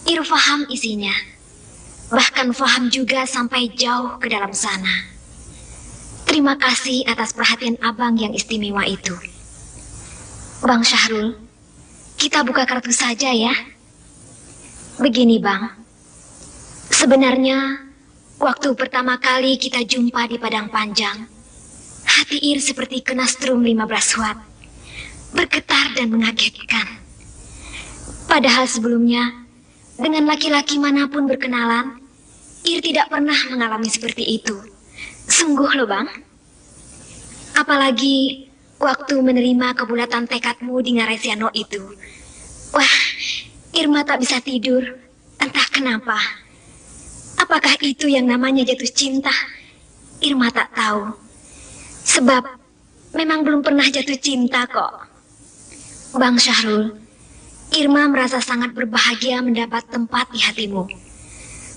Speaker 1: Ir faham isinya. Bahkan faham juga sampai jauh ke dalam sana. Terima kasih atas perhatian Abang yang istimewa itu. Bang Syahrul, kita buka kartu saja ya. Begini, Bang. Sebenarnya, waktu pertama kali kita jumpa di Padang Panjang, hati Ir seperti kena strum 15 watt. Bergetar dan mengagetkan. Padahal sebelumnya, dengan laki-laki manapun berkenalan, Ir tidak pernah mengalami seperti itu. Sungguh loh, Bang. Apalagi waktu menerima kebulatan tekadmu di Ngaresiano itu. Wah, Irma tak bisa tidur. Entah kenapa. Apakah itu yang namanya jatuh cinta? Irma tak tahu. Sebab memang belum pernah jatuh cinta kok. Bang Syahrul, Irma merasa sangat berbahagia mendapat tempat di hatimu.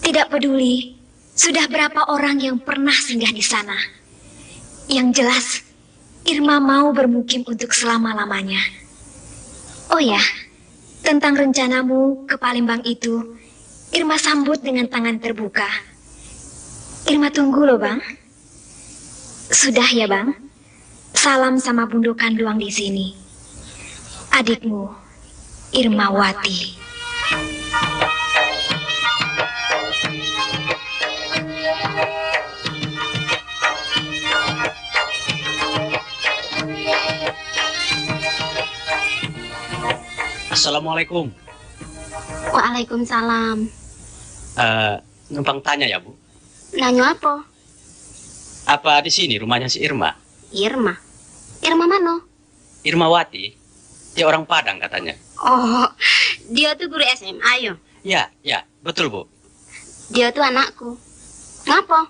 Speaker 1: Tidak peduli sudah berapa orang yang pernah singgah di sana. Yang jelas, Irma mau bermukim untuk selama-lamanya. Oh ya, tentang rencanamu ke Palembang itu, Irma sambut dengan tangan terbuka. Irma tunggu loh, Bang. Sudah ya, Bang. Salam sama Bundo Kanduang di sini. Adikmu, Irmawati.
Speaker 2: Assalamualaikum.
Speaker 1: Waalaikumsalam.
Speaker 2: Numpang tanya ya, Bu.
Speaker 1: Nanya apa?
Speaker 2: Apa di sini rumahnya si Irma?
Speaker 1: Irma. Irma mana?
Speaker 2: Irmawati. Dia orang Padang katanya.
Speaker 1: Oh, dia tuh guru SMA yo.
Speaker 2: Ya, ya, betul Bu.
Speaker 1: Dia tuh anakku. Ngapa?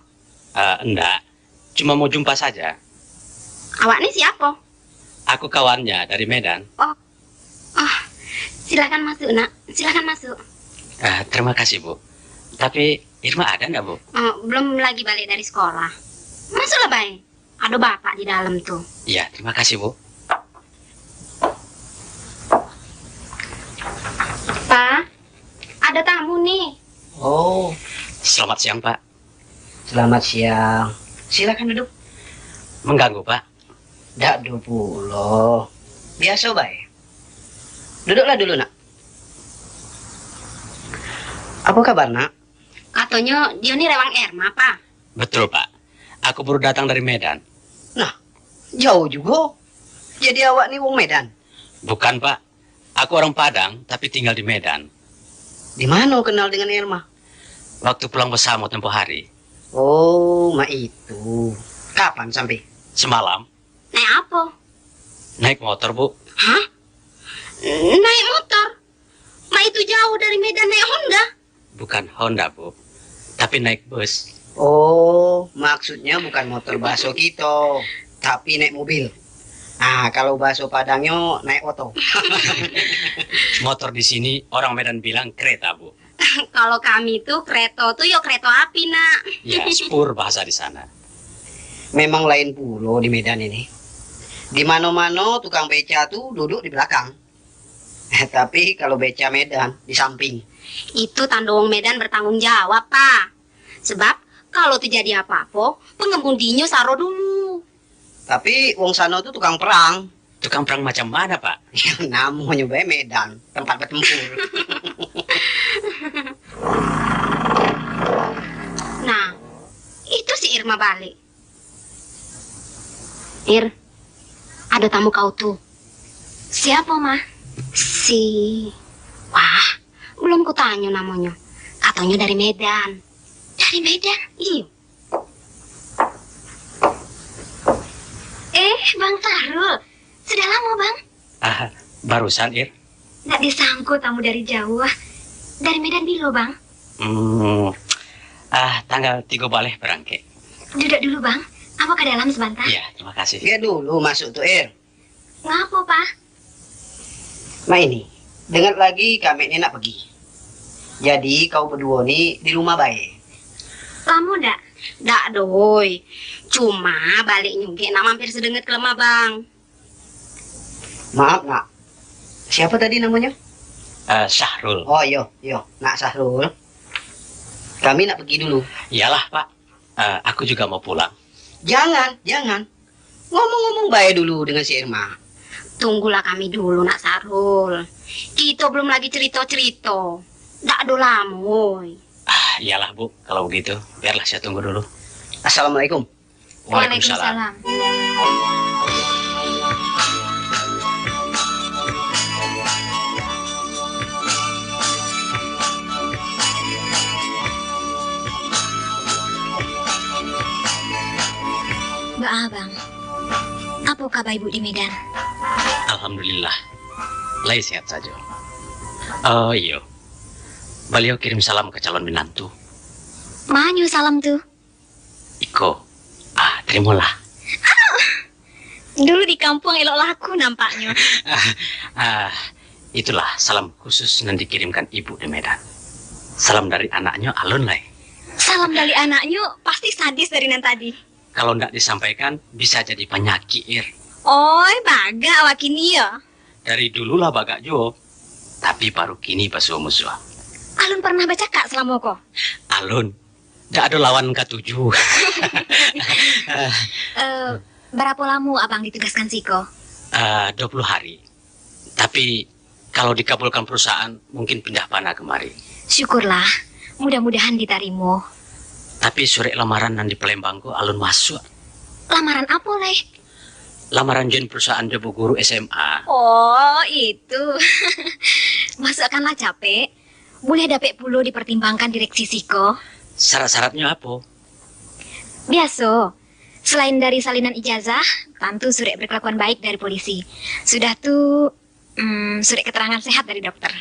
Speaker 2: Enggak, cuma mau jumpa saja.
Speaker 1: Awak nih siapa?
Speaker 2: Aku kawannya dari Medan.
Speaker 1: Oh, silakan masuk nak. Silakan masuk.
Speaker 2: Terima kasih Bu. Tapi Irma ada nggak Bu?
Speaker 1: Oh, belum lagi balik dari sekolah. Masuklah baik. Ada bapak di dalam tuh.
Speaker 2: Iya, terima kasih Bu.
Speaker 1: Pak, ada tamu nih.
Speaker 4: Oh,
Speaker 2: Selamat siang Pak.
Speaker 4: selamat siang. Silakan duduk.
Speaker 2: Mengganggu Pak?
Speaker 4: Dak do pulo. Biasa baik. Duduklah dulu nak. Apa kabar nak?
Speaker 1: Katanya dia nih rewang Erma, Pak.
Speaker 2: Betul Pak. Aku baru datang dari Medan.
Speaker 4: Nah, jauh juga. Jadi awak nih wong Medan.
Speaker 2: Bukan Pak. Aku orang Padang tapi tinggal di Medan.
Speaker 4: Di mana kenal dengan Irma?
Speaker 2: Waktu pulang bersama tempo hari.
Speaker 4: Oh, mak itu. Kapan sampai?
Speaker 2: Semalam
Speaker 1: Naik apa?
Speaker 2: naik motor Bu.
Speaker 1: Hah? Naik motor? Mak itu jauh dari Medan naik Honda.
Speaker 2: Bukan Honda Bu. Tapi naik bus.
Speaker 4: Oh, maksudnya bukan motor bakso kita, tapi naik mobil. Ah, kalau bakso Padangnya naik oto.
Speaker 2: Motor di sini orang Medan bilang kereta Bu.
Speaker 1: Kalau kami tuh kereta tuh yo kereta api, nak.
Speaker 2: Ya, spur bahasa di sana.
Speaker 4: Memang lain pulau di Medan ini. Di mana-mana tukang beca tuh duduk di belakang. Tapi kalau beca Medan di samping.
Speaker 1: Itu tanda wong Medan bertanggung jawab, Pak. Sebab kalau terjadi apa-apa, pengemudinya saro dulu.
Speaker 4: Tapi wong sano tuh tukang perang.
Speaker 2: Tukang perang macam mana Pak?
Speaker 4: Yang namanya bae Medan, tempat bertempur.
Speaker 1: Nah, itu si Irma balik. Ir, ada tamu kau tuh.
Speaker 3: Siapa, Ma?
Speaker 1: Wah, belum kutanya namanya. Katanya dari Medan.
Speaker 3: Dari Medan?
Speaker 1: Iya.
Speaker 3: Bang Sarul. Sudah lama, Bang.
Speaker 2: Barusan Ir.
Speaker 3: Nggak disangkut tamu dari jauh. Dari Medan bilo, Bang.
Speaker 2: Tanggal 3 baleh berangke.
Speaker 3: Duduk dulu, Bang. Apa ke dalam sebentar?
Speaker 2: Iya, terima kasih.
Speaker 4: Dia dulu masuk tuh Ir.
Speaker 3: Ngapa, Pak?
Speaker 4: Nah ini, dengar lagi kami ini nak pergi. Jadi kau berdua nih di rumah baik.
Speaker 3: Kamu ndak?
Speaker 1: Dak doi. Cuma balik nyuge nak mampir sedenget ke lemah, Bang.
Speaker 4: Maaf nak. Siapa tadi namanya?
Speaker 2: Syahrul.
Speaker 4: Oh yo, nak Sahrul. Kami nak pergi dulu.
Speaker 2: Iyalah Pak. Aku juga mau pulang.
Speaker 4: Jangan. Ngomong-ngomong baik dulu dengan si Irma.
Speaker 1: Tunggulah kami dulu, nak Sarul. Kita belum lagi cerita-cerita. Dak do lamoy.
Speaker 2: Iyalah Bu, kalau begitu biarlah saya tunggu dulu.
Speaker 4: Assalamualaikum.
Speaker 2: Waalaikumsalam.
Speaker 3: Mbak Abang. Apa kabar Ibu di Medan?
Speaker 2: Alhamdulillah. Lai sehat saja. Oh iya. Beliau kirim salam ke calon menantu.
Speaker 3: Manyu salam tuh.
Speaker 2: Iko. Terimalah.
Speaker 3: Dulu di kampung elok laku nampaknya.
Speaker 2: Itulah salam khusus yang dikirimkan ibu di Medan. Salam dari anaknya Alun Lai.
Speaker 3: Salam dari anaknya pasti sadis dari nan tadi.
Speaker 2: Kalau tidak disampaikan bisa jadi penyakit Ir.
Speaker 3: Oi, baga awak ini ya.
Speaker 2: Dari dululah bagak jo. Tapi baru kini basuh musuh.
Speaker 3: Alun pernah baca kak selama kok?
Speaker 2: Alun. Tidak ada lawan ketujuh.
Speaker 3: Berapa lama abang ditugaskan Siko?
Speaker 2: 20 hari. Tapi kalau dikabulkan perusahaan mungkin pindah panah kemari.
Speaker 3: Syukurlah, mudah-mudahan diterima.
Speaker 2: Tapi surat lamaran yang di Palembang kok Alun masuk.
Speaker 3: Lamaran apa, Leh?
Speaker 2: Lamaran jen perusahaan jobo guru SMA.
Speaker 3: Oh, itu. Masukkanlah capek. Boleh dapat puluh dipertimbangkan direksi Siko.
Speaker 2: Syarat-syaratnya apa?
Speaker 1: Biasa. Selain dari salinan ijazah, tentu surat berkelakuan baik dari polisi. Sudah tuh surat keterangan sehat dari dokter.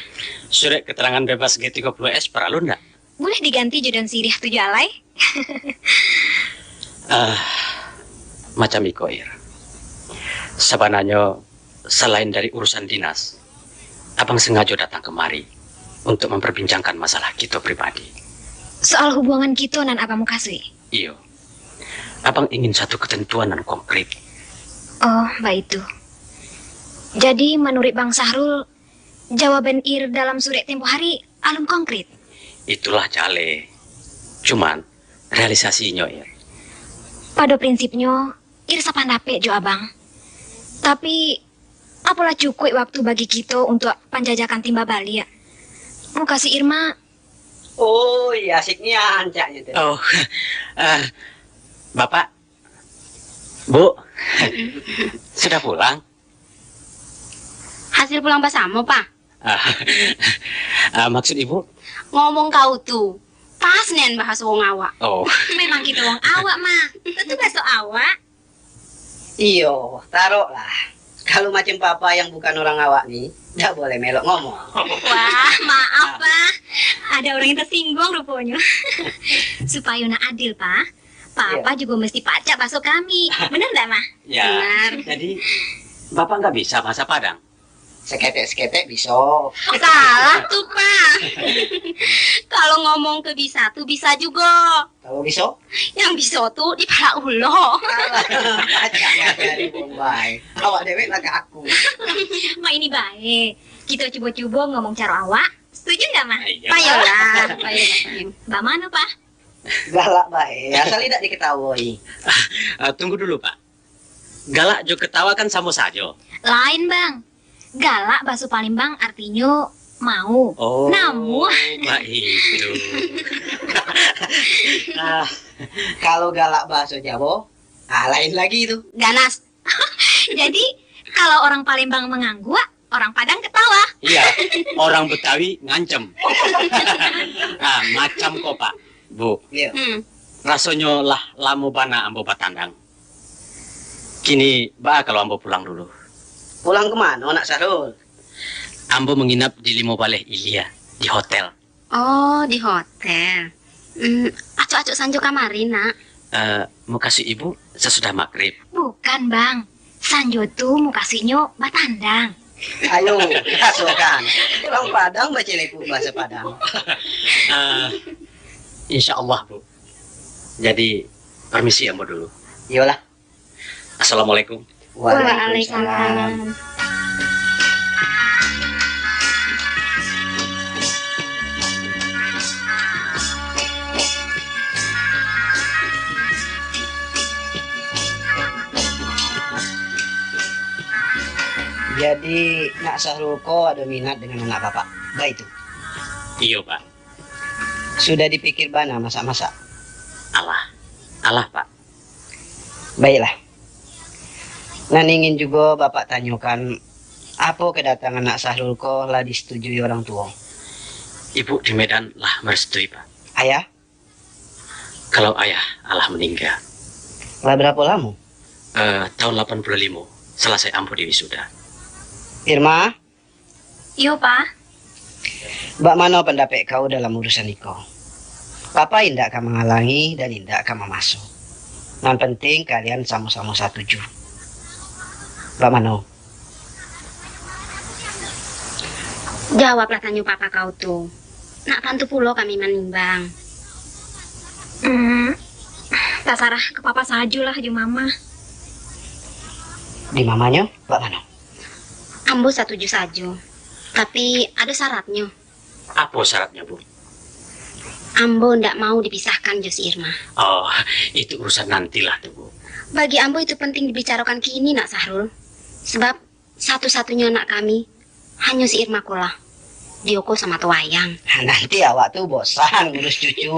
Speaker 2: Surat keterangan bebas G30S perlu ndak?
Speaker 1: Boleh diganti Judan Sirih 7 alai?
Speaker 2: Macam iko, Ir. Sebenarnya selain dari urusan dinas, abang sengaja datang kemari untuk memperbincangkan masalah kita pribadi.
Speaker 1: Soal hubungan kita nan apa mau kasih?
Speaker 2: Iyo, abang ingin satu ketentuan dan konkret.
Speaker 1: Oh, baik itu. Jadi menurut Bang Sahrul, jawaban Ir dalam surat tempo hari alun konkret.
Speaker 2: Itulah jale. Cuman realisasinya, Ir.
Speaker 1: Pada prinsipnya, Ir sapandape jo abang. Tapi, apalah cukup waktu bagi kita untuk penjajakan timba Bali ya. Mau kasih Irma,
Speaker 4: Oh iya, asiknya ancaknya tuh.
Speaker 2: Oh, Bapak, Bu, sudah pulang?
Speaker 7: Hasil pulang bersama, Pak.
Speaker 2: Maksud Ibu?
Speaker 7: Ngomong kau tuh. Pas nen bahas wong awak.
Speaker 2: Oh,
Speaker 1: memang kita wong awak mah. Tentu besok awak.
Speaker 4: Iyo, taruh lah. Kalau macam papa yang bukan orang awak nih, nggak boleh melok ngomong.
Speaker 1: Wah, maaf Pak. Ada orang yang tersinggung rupanya. Supaya nak adil Pak. Papa juga mesti pacak bakso kami. Benar nggak Mah?
Speaker 2: ya.
Speaker 7: Benar.
Speaker 2: Jadi Bapak nggak bisa bahasa Padang?
Speaker 4: Seketek-seketek bisa.
Speaker 7: Salah tuh, Pak. Kalau ngomong ke bisa tuh bisa juga.
Speaker 4: Kalau bisa,
Speaker 7: Yang bisa tuh di pala ulo.
Speaker 4: pacaknya dari Bombay. Awak dewek lah ke aku.
Speaker 1: Ma ini baik. Kita coba-coba ngomong cara awak. Setuju nggak Mah?
Speaker 2: Iya.
Speaker 7: Payolah.
Speaker 1: Mbak mana Pak?
Speaker 4: Galak baik, asal tidak diketahui.
Speaker 2: Tunggu dulu, Pak. Galak juga ketawa kan sama saja.
Speaker 1: Lain Bang. Galak bahasa Palembang artinya mau.
Speaker 2: Oh,
Speaker 1: Namun
Speaker 2: Mbak itu.
Speaker 4: Kalau galak bahasa Jawa, lain lagi itu.
Speaker 7: Ganas.
Speaker 1: jadi kalau orang Palembang mengangguk, orang Padang ketawa.
Speaker 2: Iya, orang Betawi ngancem. Macam kok, Pak. Bu,
Speaker 4: Iya.
Speaker 2: rasanya lah lamo bana ambo batandang. Kini, Mbak kalau ambo pulang dulu.
Speaker 4: Pulang kemana, anak Sarul?
Speaker 2: Ambo menginap di Limo Baleh Ilia, di hotel.
Speaker 7: Oh, di hotel. Acuk-acuk sanjo kamari, Nak.
Speaker 2: Mau kasih ibu sesudah maghrib.
Speaker 1: Bukan Bang. Sanjo tuh mau kasihnya batandang.
Speaker 4: Ayo, kasukan. Pulang Padang baca leku bahasa Padang.
Speaker 2: Insya Allah, Bu. Jadi, permisi ambo dulu.
Speaker 4: Yolah.
Speaker 2: Assalamualaikum.
Speaker 7: Waalaikumsalam.
Speaker 4: Jadi, nak Sahrul ko ada minat dengan anak bapak. Baik itu.
Speaker 2: Iya, Pak.
Speaker 4: Sudah dipikir bana masak-masak.
Speaker 2: Allah, Pak.
Speaker 4: Baiklah. Nah, ingin juga bapak tanyakan apa kedatangan nak Sahrul ko lah disetujui orang tua.
Speaker 2: Ibu di Medan lah merestui, Pak.
Speaker 4: Ayah,
Speaker 2: Kalau ayah Allah meninggal.
Speaker 4: lah berapa lama?
Speaker 2: Tahun 85, selesai ambo di wisuda.
Speaker 4: Irma,
Speaker 1: Yo Pak.
Speaker 4: bak mana pendapat kau dalam urusan niko? Papa indak akan menghalangi dan indak akan memasuk. Yang penting kalian sama-sama setuju. Bak mana?
Speaker 7: Jawablah tanya papa kau tuh. Nak bantu pulau kami menimbang.
Speaker 1: Tasarah ke Papa saja lah, jo Mama.
Speaker 4: Di mamanya, bak mana?
Speaker 7: Ambo setuju saja. Tapi ada syaratnya.
Speaker 2: Apa syaratnya, Bu?
Speaker 7: Ambo ndak mau dipisahkan Josi Irma.
Speaker 2: Oh, itu urusan nantilah tuh, Bu.
Speaker 7: Bagi Ambo itu penting dibicarakan kini, Nak Sahrul. Sebab satu-satunya anak kami hanya si Irma Kola. Dioko sama Tuayang.
Speaker 4: Nanti awak tuh bosan ngurus cucu.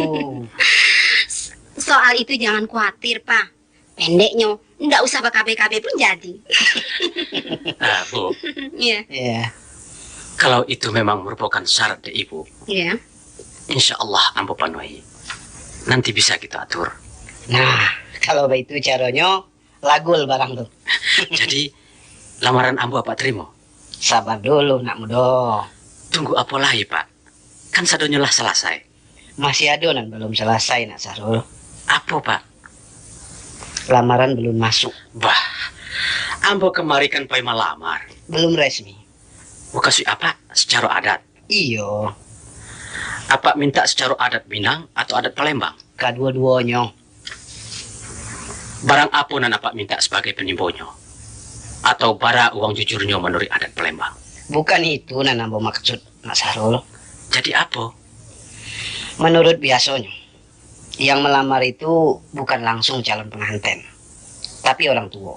Speaker 7: Soal itu jangan khawatir, Pak. Pendeknya, ndak usah BKB-KB pun jadi.
Speaker 2: Bu,
Speaker 7: Iya,
Speaker 4: Iya.
Speaker 2: kalau itu memang merupakan syarat dari Ibu,
Speaker 7: iya.
Speaker 2: insya Allah ambo penuhi. Nanti bisa kita atur.
Speaker 4: Nah, kalau begitu caranya lagul barang tuh.
Speaker 2: Jadi lamaran ambo apa terima?
Speaker 4: Sabar dulu nak muda.
Speaker 2: Tunggu apa lagi Pak? Kan sadonyo lah selesai.
Speaker 4: Masih adonan belum selesai nak Sahrul.
Speaker 2: Apa Pak?
Speaker 4: Lamaran belum masuk.
Speaker 2: Bah, ambo kemari kan pai malamar.
Speaker 4: Belum resmi.
Speaker 2: Mau kasih apa? Secara adat.
Speaker 4: Iyo,
Speaker 2: Apa minta secara adat Minang atau adat Palembang?
Speaker 4: kedua-duanya.
Speaker 2: Barang apa nan apa minta sebagai penimbonyo? Atau bara uang jujurnya menurut adat Palembang?
Speaker 4: Bukan itu nan ambo maksud nak Sahrul.
Speaker 2: Jadi apa?
Speaker 4: Menurut biasanya, yang melamar itu bukan langsung calon pengantin, tapi orang tua.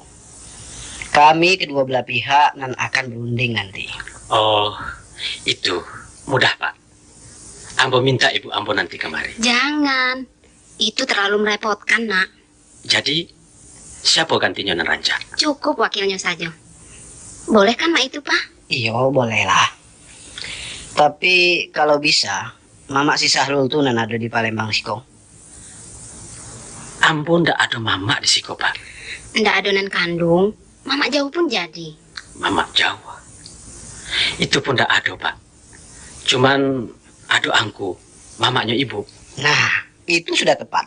Speaker 4: Kami kedua belah pihak nan akan berunding nanti.
Speaker 2: Oh, itu mudah Pak. Ambo minta ibu ambo nanti kemari.
Speaker 7: Jangan. Itu terlalu merepotkan, nak.
Speaker 2: Jadi siapa gantinya nan rancak?
Speaker 7: Cukup wakilnya saja. Boleh kan, nak itu, Pak?
Speaker 4: Iyo, bolehlah. Tapi kalau bisa, Mama si Sahrul tuh nan ada di Palembang Siko.
Speaker 2: Ambo ndak ada mama di siko Pak.
Speaker 7: Ndak adonan kandung, mama jauh pun jadi.
Speaker 2: Mama Jawa. Itu pun ndak ada Pak. Cuman ada angku, mamanya ibu.
Speaker 4: Nah, itu sudah tepat.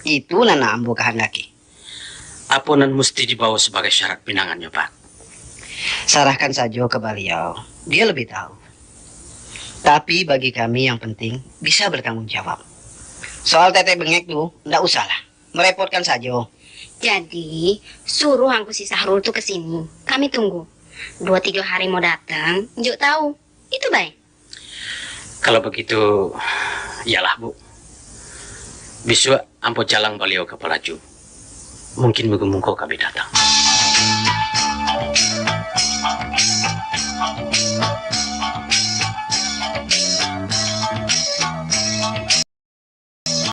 Speaker 4: Itu nana ambo kehendaki.
Speaker 2: Apa nan mesti dibawa sebagai syarat pinangannya Pak?
Speaker 4: Sarahkan saja ke beliau. Dia lebih tahu. Tapi bagi kami yang penting bisa bertanggung jawab. Soal tete bengek tuh, ndak usah lah. Merepotkan saja.
Speaker 7: Jadi, suruh angku si Sahrul tuh ke sini. Kami tunggu. 2-3 hari mau datang, Njuk tahu. Itu baik.
Speaker 2: Kalau begitu, iyalah Bu. Besok ampo jalang beliau ke Pelaju. Mungkin minggu kami datang.